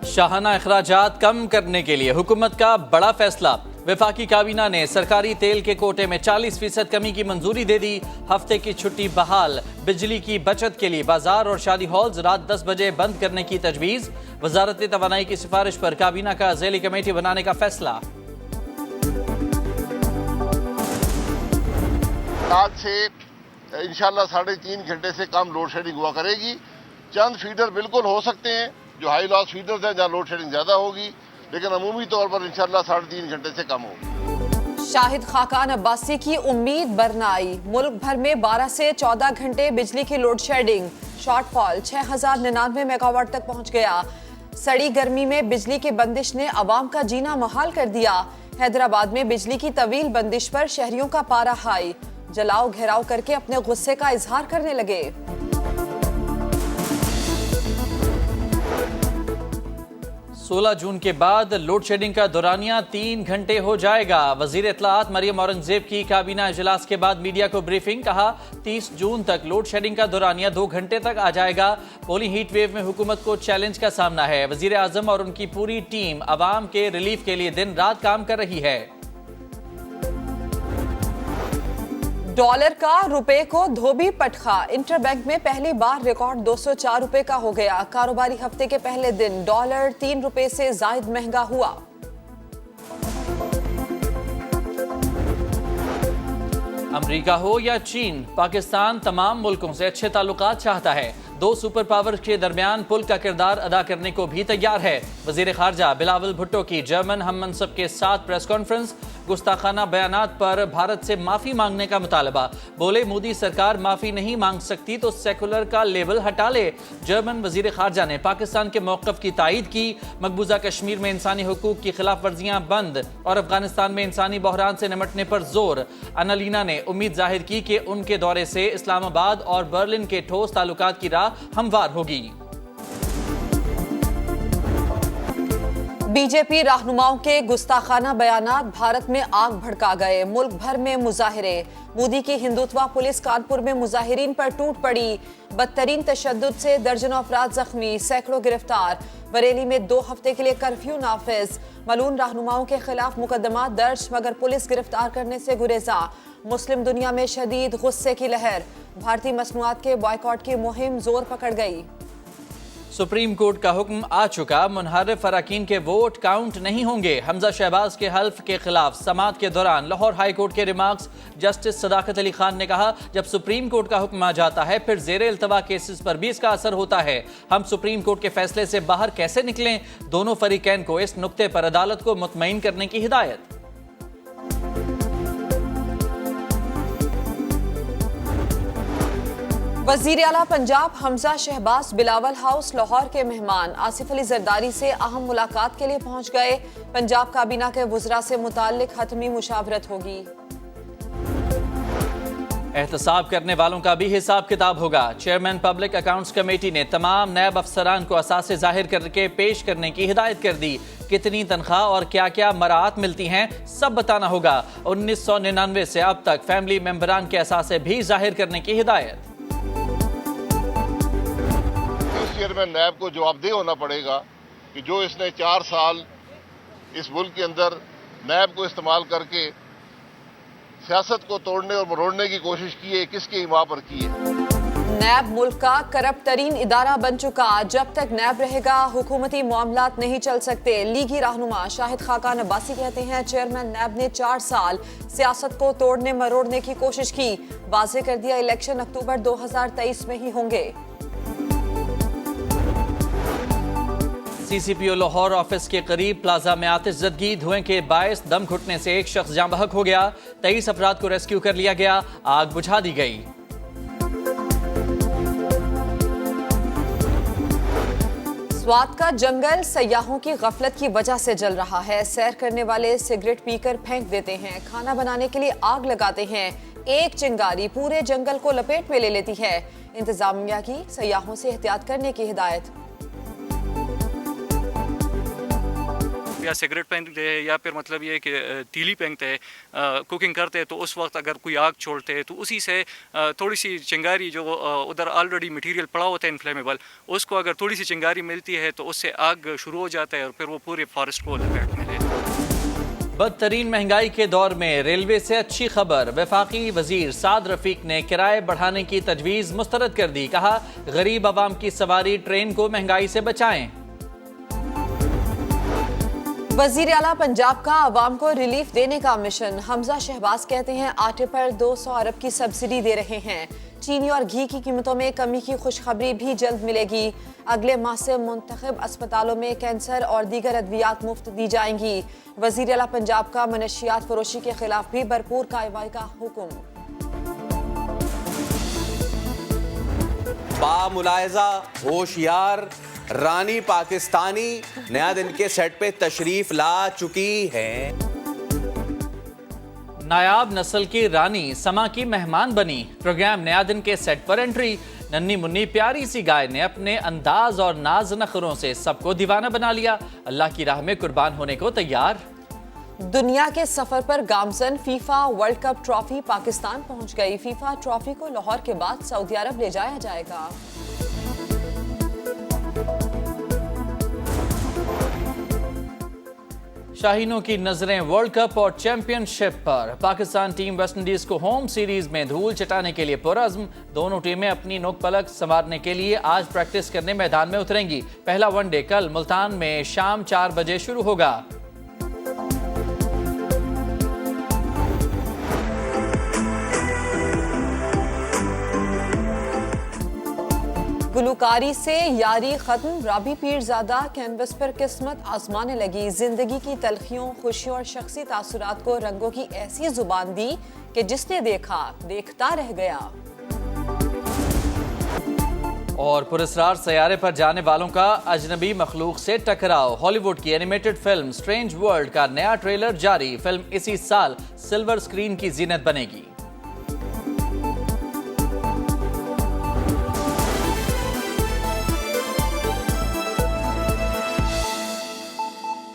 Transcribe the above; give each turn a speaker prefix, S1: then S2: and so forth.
S1: शाहाना अखराजात कम करने के लिए हुकूमत का बड़ा फैसला। वफाकी काबीना ने सरकारी तेल के कोटे में 40% कमी की मंजूरी दे दी। हफ्ते की छुट्टी बहाल। बिजली की बचत के लिए बाजार और शादी हॉल्स रात 10 बजे बंद करने की तजवीज़। वजारत तवानाई की सिफारिश पर काबीना का ज़ैली कमेटी बनाने का फैसला।
S2: आज से इंशाल्लाह 3.5 घंटे से कम लोड शेडिंग हुआ करेगी। चंद फीडर बिल्कुल हो सकते हैं जो हाई लॉस फीडर्स हैं जहाँ लोड शेडिंग ज्यादा होगी, लेकिन अमूमी तौर पर इंशाल्लाह 3.5 घंटे से कम होगी।
S3: शाहिद खाकान अब्बासी की उम्मीद बरनाई। मुल्क भर में 12 से 14 घंटे बिजली की लोड शेडिंग। शॉर्टफॉल 6099 मेगावाट तक पहुंच गया। सड़ी गर्मी में बिजली की बंदिश ने अवाम का जीना मुहाल कर दिया। हैदराबाद में बिजली की तवील बंदिश पर शहरियों का पारा हाई। जलाओ घेराव करके अपने गुस्से का इजहार करने लगे।
S1: 16 जून के बाद लोड शेडिंग का दौरानिया 3 घंटे हो जाएगा। वजीर इत्तलाआत मरियम औरंगजेब की काबीना इजलास के बाद मीडिया को ब्रीफिंग। कहा 30 जून तक लोड शेडिंग का दौरानिया 2 घंटे तक आ जाएगा। पोलिंग हीट वेव में हुकूमत को चैलेंज का सामना है। वजीर आजम और उनकी पूरी टीम अवाम के रिलीफ के लिए दिन रात काम कर रही है।
S3: डॉलर का रुपए को धोबी पटखा। इंटरबैंक में पहली बार रिकॉर्ड 204 रुपए का हो गया। कारोबारी हफ्ते के पहले दिन डॉलर 3 रुपए से जायद महंगा हुआ।
S1: अमेरिका हो या चीन, पाकिस्तान तमाम मुल्कों से अच्छे ताल्लुकात चाहता है। 2 सुपर पावर के दरमियान पुल का किरदार अदा करने को भी तैयार है। वजीर खारजा बिलावल भुट्टो की जर्मन हम मनसब के साथ प्रेस कॉन्फ्रेंस। गुस्ताखाना बयानात पर भारत से माफी मांगने का मुतालबा। बोले मोदी सरकार माफी नहीं मांग सकती तो सेकुलर का लेबल हटा ले। जर्मन वजीर खारजा ने पाकिस्तान के मौक़िफ़ की तायीद की। मकबूजा कश्मीर में इंसानी हुकूक की खिलाफ वर्जियां बंद और अफगानिस्तान में इंसानी बहरान से निमटने पर जोर। अनालीना ने उम्मीद जाहिर की कि उनके दौरे से इस्लामाबाद और बर्लिन के ठोस ताल्लुकात की राह हमवार होगी।
S3: बीजेपी रहनुमाओं के गुस्ताखाना बयानात भारत में आग भड़का गए। मुल्क भर में मुजाहिरे। मोदी की हिंदुत्वा पुलिस कानपुर में मुजाहिरीन पर टूट पड़ी। बदतरीन तशद्दुद से दर्जनों अफराद जख्मी, सैकड़ों गिरफ्तार। बरेली में 2 हफ्ते के लिए कर्फ्यू नाफिज। मलून रहनुमाओं के खिलाफ मुकदमा दर्ज मगर पुलिस गिरफ्तार करने से गुरेजा। मुस्लिम दुनिया में शदीद गुस्से की लहर। भारतीय मसनूआत के बॉयकॉट की मुहिम जोर पकड़ गई।
S1: सुप्रीम कोर्ट का हुक्म आ चुका। मुनहरिफ अरकान के वोट काउंट नहीं होंगे। हमजा शहबाज के हल्फ के खिलाफ समाअत के दौरान लाहौर हाई कोर्ट के रिमार्क्स। जस्टिस सदाकत अली खान ने कहा जब सुप्रीम कोर्ट का हुक्म आ जाता है फिर ज़ेरे इल्तवा केसेस पर भी इसका असर होता है। हम सुप्रीम कोर्ट के फैसले से बाहर कैसे निकलें। दोनों फरीकैन को इस नुक्ते पर अदालत को मुतमईन करने की हिदायत।
S3: वजीर आला पंजाब हमजा शहबाज बिलावल हाउस लाहौर के मेहमान आसिफ अली जरदारी से अहम मुलाकात के लिए पहुंच गए। पंजाब काबीना के वुज़रा से मुताल्लिक हतमी मुशावरत होगी।
S1: एहतसाब करने वालों का भी हिसाब किताब होगा। चेयरमैन पब्लिक अकाउंट्स कमेटी ने तमाम नैब अफसरान को असासे जाहिर करके पेश करने की हिदायत कर दी। कितनी तनख्वाह और क्या क्या मराहत मिलती हैं सब बताना होगा। 1999 से अब तक फैमिली मेंबरान के असासे भी जाहिर करने की हिदायत।
S2: चेयरमैन नैब को जवाबदेह होना पड़ेगा कि जो इसने 4 साल इस मुल्क के अंदर नैब को इस्तेमाल करके सियासत को तोड़ने और मरोड़ने की कोशिश की है, किसके इमाम पर की है।
S3: नैब मुल्क का करप्ट तरीन इदारा बन चुका। जब तक नैब रहेगा हुकूमती मामलात नहीं चल सकते। लीगी रहनुमा शाहिद खाकान अब्बासी कहते हैं चेयरमैन नैब ने 4 साल सियासत को तोड़ने मरोड़ने की कोशिश की। वाज़ेह कर दिया इलेक्शन अक्टूबर 2023 में ही होंगे।
S1: सीसीपीओ लाहौर ऑफिस के करीब प्लाजा में आतिशज़दगी। धुएं के बायस दम घुटने से एक शख्स जाँ बहक हो गया। 23 अफराद को रेस्क्यू कर लिया गया। आग बुझा दी गई।
S3: स्वात का जंगल सयाहों की गफलत की वजह से जल रहा है। सैर करने वाले सिगरेट पीकर फेंक देते हैं। खाना बनाने के लिए आग लगाते हैं। एक चिंगारी पूरे जंगल को लपेट में ले लेती है। इंतजामिया की सयाहों से एहतियात करने की हिदायत।
S4: या सिगरेट पहनते हैं या फिर मतलब ये कि तीली पहनते हैं, कुकिंग करते हैं, तो उस वक्त अगर कोई आग छोड़ते हैं तो उसी से थोड़ी सी चिंगारी जो उधर ऑलरेडी मटेरियल पड़ा होता है इन्फ्लेमेबल, उसको अगर थोड़ी सी चिंगारी मिलती है तो उससे आग शुरू हो जाता है और फिर वो पूरे फॉरेस्ट को लपेट में लेता है।
S1: बदतरीन महंगाई के दौर में रेलवे से अच्छी खबर। वफाकी वजीर साद रफीक ने किराए बढ़ाने की तजवीज़ मुस्तरद कर दी। कहा, गरीब आवाम की सवारी ट्रेन को महंगाई से बचाएं।
S3: वजीर आला पंजाब का आवाम को रिलीफ देने का मिशन। हमजा शहबाज कहते हैं आटे पर 200 अरब की सब्सिडी दे रहे हैं। चीनी और घी की कीमतों में कमी की खुशखबरी भी जल्द मिलेगी। अगले माह से मुंतखब अस्पतालों में कैंसर और दीगर अद्वियात मुफ्त दी जाएंगी। वजीर आला पंजाब का मनशियात फरोशी के खिलाफ भी भरपूर कार्रवाई का हुक्म।
S5: बामुलायजा होशियार रानी पाकिस्तानी नया दिन के सेट पे तशरीफ ला चुकी है।
S1: नायाब नस्ल की रानी समा की मेहमान बनी। प्रोग्राम नया दिन के सेट पर एंट्री। नन्ही मुन्नी प्यारी सी गाय ने अपने अंदाज और नाज नखरों से सबको दीवाना बना लिया। अल्लाह की राह में कुर्बान होने को तैयार।
S3: दुनिया के सफर पर गामजन FIFA world cup trophy Pakistan पहुंच गई। फीफा ट्रॉफी को लाहौर के बाद सऊदी अरब ले जाया जाएगा।
S1: शाहीनों की नजरें वर्ल्ड कप और चैंपियनशिप पर। पाकिस्तान टीम वेस्टइंडीज को होम सीरीज में धूल चटाने के लिए पुरअज़्म। दोनों टीमें अपनी नोक पलक संवारने के लिए आज प्रैक्टिस करने मैदान में उतरेंगी। पहला वनडे कल मुल्तान में शाम 4 बजे शुरू होगा।
S3: गुलकारी से यारी खत्म। राबी पीरजादा कैनवस पर किस्मत आजमाने लगी। जिंदगी की तलखियों, खुशियों और शख्सी तासुरात को रंगों की ऐसी जुबान दी कि जिसने देखा देखता रह गया।
S1: और पुरस्कार सैयारे पर जाने वालों का अजनबी मखलूक से टकराव। हॉलीवुड की एनिमेटेड फिल्म स्ट्रेंज वर्ल्ड का नया ट्रेलर जारी। फिल्म इसी साल सिल्वर स्क्रीन की जीनत बनेगी।